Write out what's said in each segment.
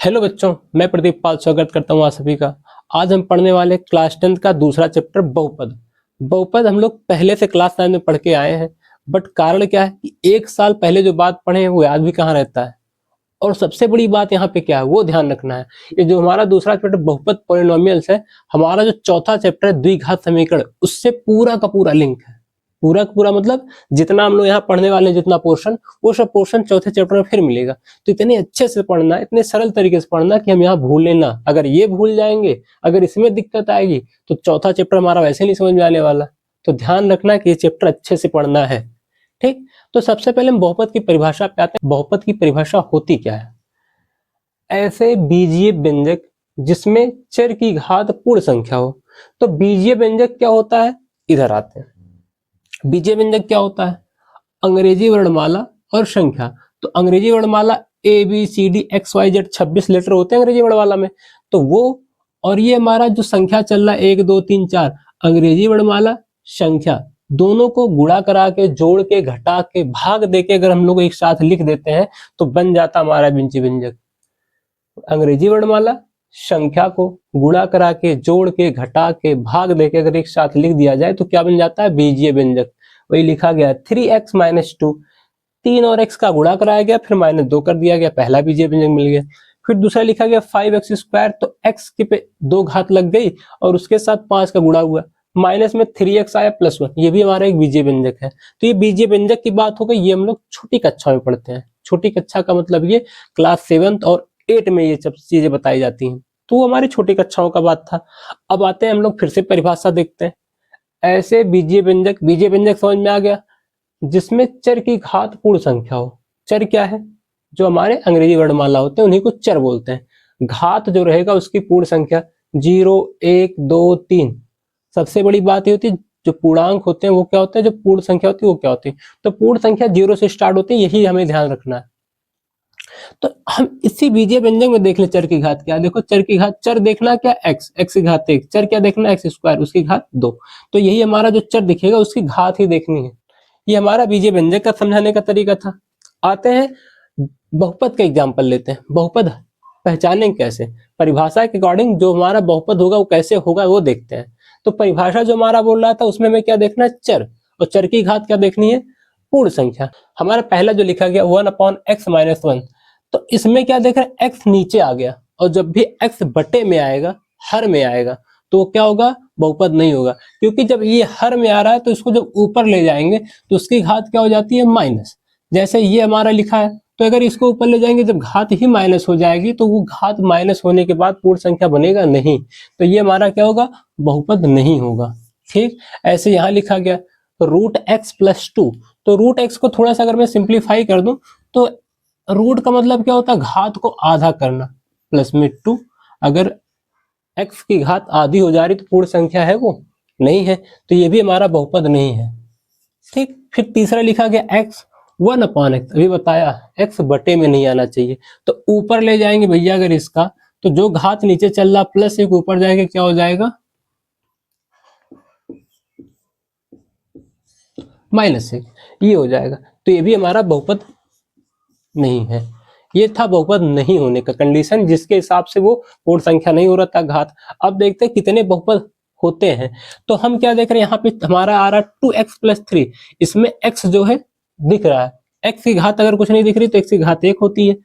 Hello बच्चों, मैं प्रदीप पाल स्वागत करता हूँ आप सभी का। आज हम पढ़ने वाले क्लास 10 का दूसरा चैप्टर बहुपद। बहुपद हम लोग पहले से क्लास 9 में पढ़ के आए हैं, बट कारण क्या है कि एक साल पहले जो बात पढ़े हैं वो याद भी कहाँ रहता है। और सबसे बड़ी बात यहाँ पे क्या है वो ध्यान रखना है। ये जो हमारा दूसरा चैप्टर बहुपद पॉलिनोमियल्स है, हमारा जो चौथा चैप्टर है द्विघात समीकरण, उससे पूरा का पूरा लिंक है। पूरा का पूरा मतलब जितना हम लोग यहाँ पढ़ने वाले हैं, जितना पोर्शन, वो सब पोर्शन चौथे चैप्टर में फिर मिलेगा। तो इतने अच्छे से पढ़ना, इतने सरल तरीके से पढ़ना कि हम यहाँ भूलें ना। अगर ये भूल जाएंगे, अगर इसमें दिक्कत आएगी, तो चौथा चैप्टर हमारा वैसे नहीं समझ में आने वाला। तो ध्यान रखना कि ये चैप्टर अच्छे से पढ़ना है, ठीक। तो सबसे पहले हम बहुपद की परिभाषा पे आते हैं। बहुपद की परिभाषा होती क्या है? ऐसे बीजीय व्यंजक जिसमें चर की घात पूर्ण संख्या हो। तो बीजीय व्यंजक क्या होता है, इधर आते हैं। बीजीय व्यंजक क्या होता है? अंग्रेजी वर्णमाला और संख्या। तो अंग्रेजी वर्णमाला A B C D X Y Z 26 letter होते हैं अंग्रेजी वर्णमाला में, तो वो, और ये हमारा जो संख्या चल रहा है 1 2 3 4, अंग्रेजी वर्णमाला संख्या दोनों को गुणा करा के, जोड़ के, घटा के, भाग दे के अगर हम लोग एक साथ लिख देते हैं तो बन जाता हमारा बीजीय व्यंजक। अंग्रेजी वर्णमाला संख्या को गुणा करा के, जोड़ के, घटा के, भाग देके अगर एक साथ लिख दिया जाए तो क्या बन जाता है? बीजीय व्यंजक। वही लिखा गया 3x - 2, 3 और x का गुणा कराया गया, फिर -2 कर दिया गया, पहला बीजीय व्यंजक मिल गया। फिर दूसरा लिखा गया 5x², तो x के पे 2 घात लग गई और उसके साथ 5 का गुणा हुआ, माइनस में 3x आया +1, ये भी हमारा एक बीजीय व्यंजक है। तो ये बीजीय व्यंजक की बात हो गई, ये हम लोग छोटी कक्षा में पढ़ते हैं। छोटी कक्षा का मतलब ये क्लास 7 और 8 में ये सब चीजें बताई जाती हैं। तो वो हमारी छोटी कक्षाओं का बात था। अब आते हैं हम लोग फिर से परिभाषा देखते हैं। ऐसे बीजीय व्यंजक, बीजीय व्यंजक समझ में आ गया जिसमें चर की घात पूर्ण संख्या हो। चर क्या है? जो हमारे अंग्रेजी वर्णमाला होते हैं उन्हीं को चर बोलते हैं। घात जो रहेगा उसकी पूर्ण संख्या 0 1 2 3। सबसे बड़ी बात ये होती है जो पूर्णांक होते हैं वो क्या होते हैं, जो पूर्ण संख्या होती है वो क्या होती है। तो पूर्ण संख्या 0 से स्टार्ट होती है, यही हमें ध्यान रखना है। तो हम इसी बीजीय व्यंजक में देख ले चर की घात क्या। देखो चर की घात, चर देखना क्या, x, x की घात 1, चर क्या देखना, x², उसकी घात 2। तो यही हमारा जो चर दिखेगा उसकी घात ही देखनी है। ये हमारा बीजीय व्यंजक का समझाने का तरीका था। आते हैं बहुपद का एग्जाम्पल लेते हैं। बहुपद पहचानें कैसे? परिभाषा के अकॉर्डिंग जो हमारा बहुपद होगा वो कैसे होगा वो देखते हैं। तो परिभाषा जो हमारा बोल रहा था उसमें हमें क्या देखना है, चर, और चर की घात क्या देखनी है, पूर्ण संख्या। हमारा पहला जो लिखा गया 1/x - 1, तो इसमें क्या देख रहे हैं, x नीचे आ गया, और जब भी x बटे में आएगा, हर में आएगा, तो क्या होगा, बहुपद नहीं होगा। क्योंकि जब ये हर में आ रहा है तो इसको जब ऊपर ले जाएंगे तो उसकी घात क्या हो जाती है, माइनस। जैसे ये हमारा लिखा है, तो अगर इसको ऊपर ले जाएंगे जब घात ही माइनस हो जाएगी तो वो घात माइनस होने के बाद पूर्ण संख्या बनेगा नहीं, तो ये हमारा क्या होगा, बहुपद नहीं होगा, ठीक। ऐसे यहाँ लिखा गया √x + 2, तो √x को थोड़ा सा अगर मैं सिंप्लीफाई कर दूं तो रूट का मतलब क्या होता है, घात को आधा करना, प्लस में 2। अगर x की घात आधी हो जा रही तो पूर्ण संख्या है वो नहीं है, तो ये भी हमारा बहुपद नहीं है, ठीक। फिर तीसरा लिखा गया x 1/x, अभी बताया x बटे में नहीं आना चाहिए, तो ऊपर ले जाएंगे भैया अगर इसका, तो जो घात नीचे चल रहा प्लस एक ऊपर जाएगा क्या हो जाएगा, -1, ये हो जाएगा। तो ये भी हमारा बहुपद नहीं है। ये था बहुपद नहीं होने का कंडीशन, जिसके हिसाब से वो पूर्ण संख्या नहीं हो रहा था घात। अब देखते हैं कितने बहुपद होते हैं। तो हम क्या देख रहे हैं, यहाँ पे हमारा आ रहा 2x + 3, इसमें x जो है दिख रहा है, x की घात अगर कुछ नहीं दिख रही तो x की घात 1 होती है।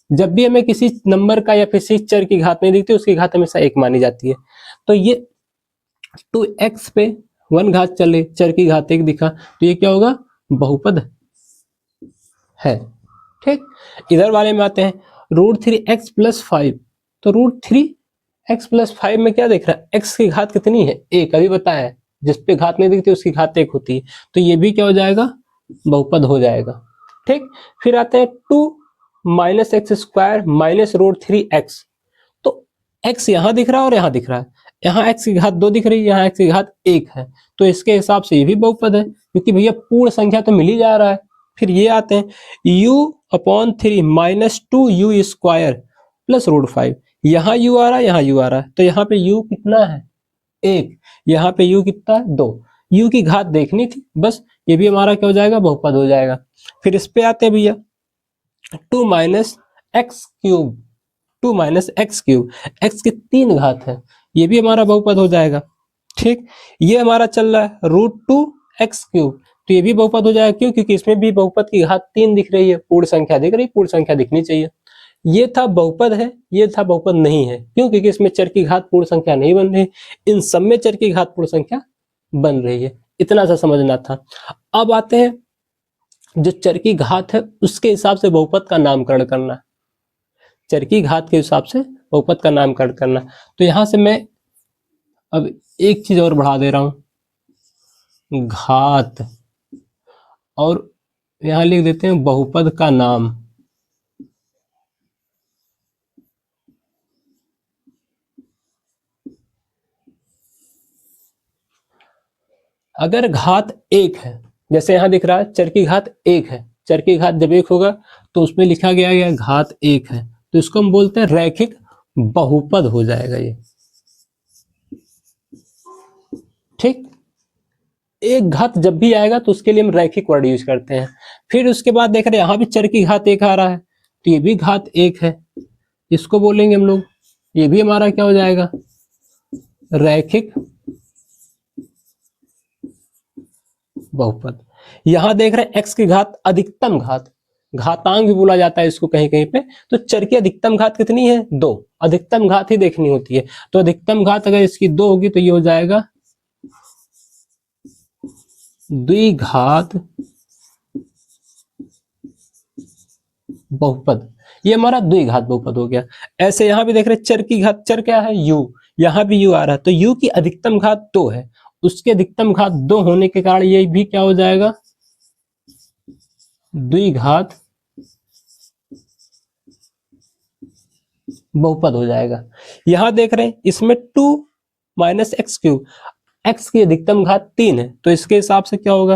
जब भी हमें किसी नंबर का या किसी चर की घात नहीं दिखती उसकी घात हमेशा 1 मानी जाती है। तो ये 2x पे 1 घात चले, चर की घात 1 दिखा, तो ये क्या होगा, बहुपद है, ठीक। इधर वाले में आते हैं √3x + 5, तो √3x + 5 में क्या देख रहा है, x की घात कितनी है, 1, अभी बताया है, जिस पे घात नहीं दिखती उसकी घात 1 होती है, तो ये भी क्या हो जाएगा, बहुपद हो जाएगा, ठीक। फिर आते हैं 2 - x² - √3x, तो x यहाँ दिख रहा है और यहाँ दिख रहा है, यहाँ x की घात 2 दिख रही है, यहाँ x की घात 1 है, तो इसके हिसाब से ये भी बहुपद है, क्योंकि भैया पूर्ण संख्या तो मिल ही जा रहा है। फिर ये आते हैं u/3 - 2u² + √5, यहाँ u आ रहा है, यहाँ u आ रहा है, तो यहाँ पे u कितना है, 1, यहाँ पे u कितना है, 2, u की घात देखनी थी बस, ये भी हमारा क्या हो जाएगा, बहुपद हो जाएगा। फिर इस पे आते हैं भैया 2 - x³ 2 minus x cube, x की 3 घात है, ये भी हमारा बहुपद हो जाएगा। ठीक, ये हमारा चल रहा है √2 एक्स क्यूब, तो ये भी बहुपद हो जाएगा। क्यों? क्योंकि इसमें भी बहुपद की घात 3 दिख रही है, पूर्ण संख्या दिख रही, पूर्ण संख्या दिखनी चाहिए। ये था बहुपद है, ये था बहुपद नहीं है। क्यों? क्योंकि इसमें चर की घात पूर्ण संख्या नहीं बन रही, इन सब में चर की घात पूर्ण संख्या बन रही है। इतना सा समझना था। अब आते हैं जो चर की घात है उसके हिसाब से बहुपद का नामकरण करना। चर की घात के हिसाब से बहुपद का नामकरण करना। तो यहां से मैं अब एक चीज और बढ़ा दे रहा हूं, घात, और यहां लिख देते हैं बहुपद का नाम। अगर घात 1 है, जैसे यहां दिख रहा है चर की घात 1 है, चर की घात जब 1 होगा तो उसमें लिखा गया है घात 1 है, तो इसको हम बोलते हैं रैखिक बहुपद हो जाएगा ये। ठीक, एक घात जब भी आएगा तो उसके लिए हम रैखिक वर्ड यूज करते हैं। फिर उसके बाद देख रहे हैं यहां भी चर की घात 1 आ रहा है, तो ये भी घात 1 है, इसको बोलेंगे हम लोग, ये भी हमारा क्या हो जाएगा, रैखिक बहुपद। यहां देख रहे हैं एक्स की घात अधिकतम घात, घातांक भी बोला जाता है इसको कहीं कहीं पे, तो चर की अधिकतम घात कितनी है, 2, अधिकतम घात ही देखनी होती है। तो अधिकतम घात अगर इसकी 2 होगी तो ये हो जाएगा द्विघात बहुपद, ये हमारा द्विघात बहुपद हो गया। ऐसे यहां भी देख रहे हैं चर की घात, चर क्या है, u, यहां भी u आ रहा है, तो u की अधिकतम घात 2 है, उसके अधिकतम घात 2 होने के कारण ये भी क्या हो जाएगा, द्विघात बहुपद हो जाएगा। यहां देख रहे हैं इसमें 2 माइनस एक्स क्यूब, एक्स की अधिकतम घात 3 है, तो इसके हिसाब से क्या होगा,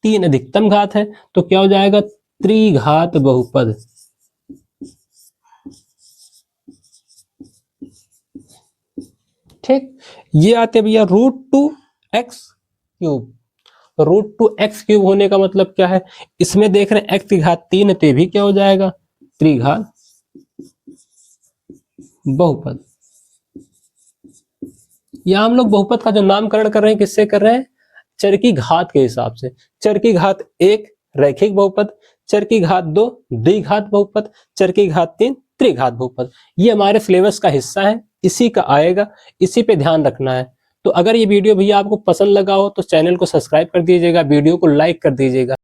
3 अधिकतम घात है, तो क्या हो जाएगा, त्रिघात बहुपद। ठीक, ये आते भैया √2 एक्स क्यूब। √2 एक्स क्यूब होने का मतलब क्या है, इसमें देख रहे हैं एक्स की घात 3 है, तो ये भी क्या हो जाएगा, त्रिघात बहुपद। यहां हम लोग बहुपद का जो नामकरण कर रहे हैं किससे कर रहे हैं, चर की घात के हिसाब से। चर की घात 1 रैखिक बहुपद, चर की घात 2 द्विघात बहुपद, चर की घात 3 त्रिघात बहुपद। ये हमारे सिलेबस का हिस्सा है, इसी का आएगा, इसी पे ध्यान रखना है। तो अगर ये वीडियो भैया आपको पसंद लगा हो तो चैनल को सब्सक्राइब कर दीजिएगा, वीडियो को लाइक कर दीजिएगा।